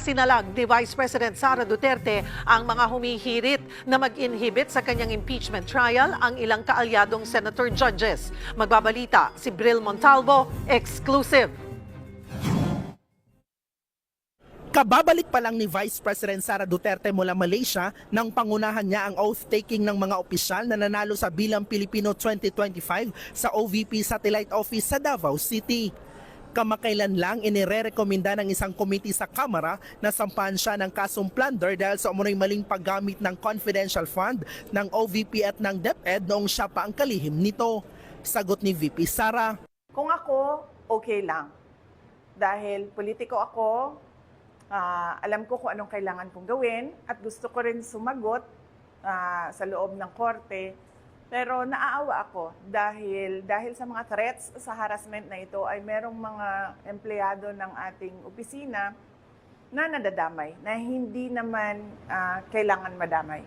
Isinalag ni Vice President Sara Duterte ang mga humihirit na mag-inhibit sa kanyang impeachment trial ang ilang kaalyadong senator judges. Magbabalita si Bril Montalvo, exclusive. Kababalik pa lang ni Vice President Sara Duterte mula Malaysia nang pangunahan niya ang oath-taking ng mga opisyal na nanalo sa Bilang Pilipino 2025 sa OVP Satellite Office sa Davao City. Kamakailan lang inirerekomenda ng isang komite sa Kamara na sampahan siya ng kasong plunder dahil sa umunoy maling paggamit ng confidential fund ng OVP at ng DepEd noong siya pa ang kalihim nito. Sagot ni VP Sara. Kung ako, okay lang. Dahil politiko ako, alam ko kung anong kailangan kong gawin at gusto ko rin sumagot sa loob ng korte. Pero naaawa ako dahil sa mga threats sa harassment na ito ay merong mga empleyado ng ating opisina na nadadamay, na hindi naman kailangan madamay.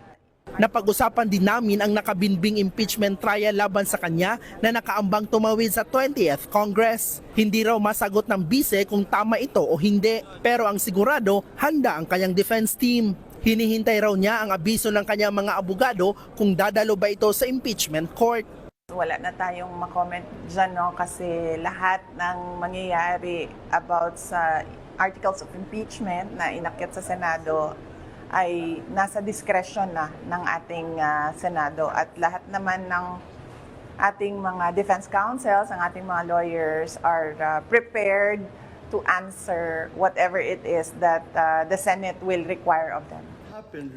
Napag-usapan din namin ang nakabinbing impeachment trial laban sa kanya na nakaambang tumawid sa 20th Congress. Hindi raw masagot ng bise kung tama ito o hindi, pero ang sigurado, handa ang kanyang defense team. Hinihintay raw niya ang abiso ng kanyang mga abogado kung dadalo ba ito sa impeachment court. Wala na tayong makomment dyan, no? Kasi lahat ng mangyayari about sa articles of impeachment na inakyat sa Senado ay nasa discretion na ng ating Senado. At lahat naman ng ating mga defense counsels, ang ating mga lawyers are prepared to answer whatever it is that the Senate will require of them.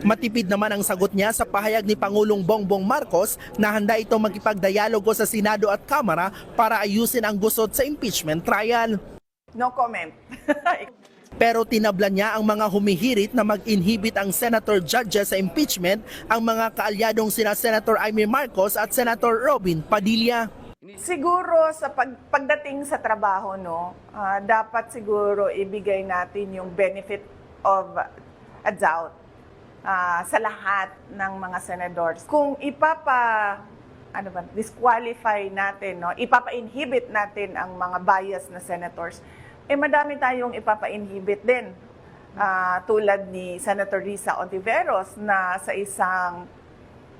Matipid naman ang sagot niya sa pahayag ni Pangulong Bongbong Marcos na handa itong magkipagdialogo sa Senado at Kamara para ayusin ang gusot sa impeachment trial. No comment. Pero tinablan niya ang mga humihirit na mag-inhibit ang senator judges sa impeachment, ang mga kaalyadong sina Senator Amy Marcos at Senator Robin Padilla. Siguro sa pagdating sa trabaho, no, dapat siguro ibigay natin yung benefit of a doubt sa lahat ng mga senadors. Kung disqualify natin, no, ipapa-inhibit natin ang mga bias na senators, madami tayong ipapa-inhibit din. Tulad ni Senator Risa Ontiveros na sa isang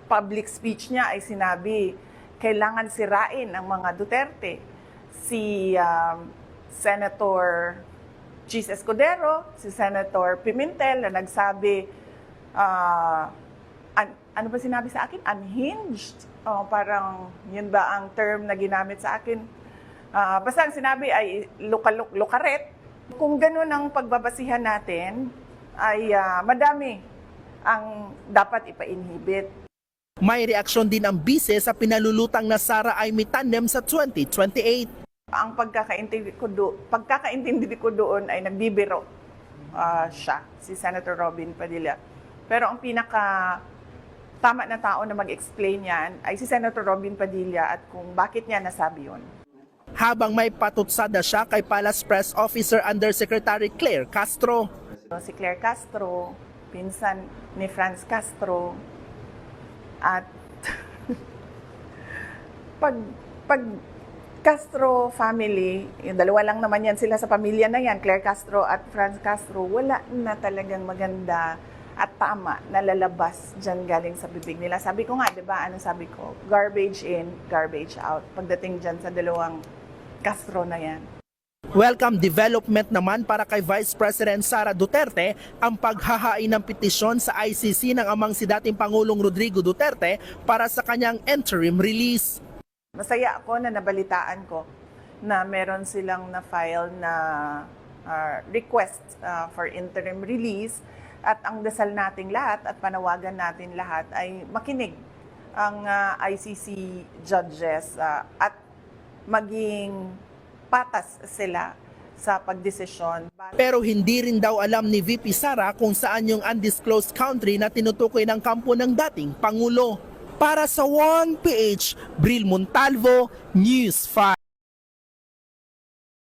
public speech niya ay sinabi, kailangan sirain ang mga Duterte. Si Senator Chis Escudero, si Senator Pimentel na nagsabi, ano ba sinabi sa akin? Unhinged. Parang yun ba ang term na ginamit sa akin? Basta ang sinabi ay lukaret. Kung ganun ang pagbabasihan natin, ay madami ang dapat ipa-inhibit. May reaksyon din ang bise sa pinalulutang na Sara Amy tandem sa 2028. Ang pagkakaintindi ko doon ay nagbibiro siya, si Senator Robin Padilla. Pero ang tama na tao na mag-explain yan ay si Senator Robin Padilla at kung bakit niya nasabi yun. Habang may patutsada siya kay Palace Press Officer Undersecretary Claire Castro. Si Claire Castro, pinsan ni Franz Castro, at pag Castro family, yung dalawa lang naman yan sila sa pamilya na yan, Claire Castro at Franz Castro, wala na talagang maganda at tama na lalabas dyan galing sa bibig nila. Sabi ko nga, di ba, ano sabi ko? Garbage in, garbage out. Pagdating dyan sa dalawang Castro na yan. Welcome development naman para kay Vice President Sara Duterte ang paghahain ng petisyon sa ICC ng amang si dating Pangulong Rodrigo Duterte para sa kanyang interim release. Masaya ako na nabalitaan ko na meron silang na-file na request for interim release. At ang dasal nating lahat at panawagan natin lahat ay makinig ang ICC judges at maging patas sila sa pagdesisyon. Pero hindi rin daw alam ni VP Sara kung saan yung undisclosed country na tinutukoy ng kampo ng dating Pangulo. Para sa 1PH, Bril Montalvo, News 5.